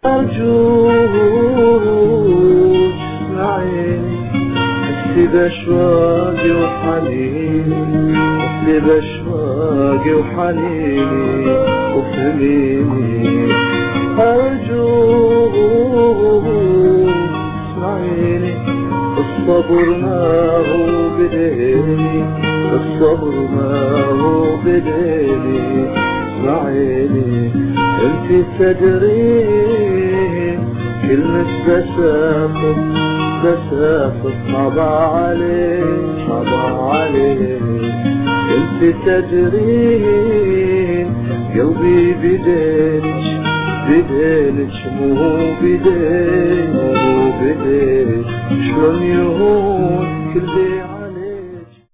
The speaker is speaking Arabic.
أرجوك اسمعيني، حسي بأشواقي وحنيني، حسي بأشواقي وحنيني وفهميني. أرجوك اسمعيني، الصبر ما هو بديني، الصبر ما هو بديني. اسمعيني انتي تدرين كلمة بسافر صعبة عليك. انتي تدرين قلبي بدينك مو بدينك شلون يهون كل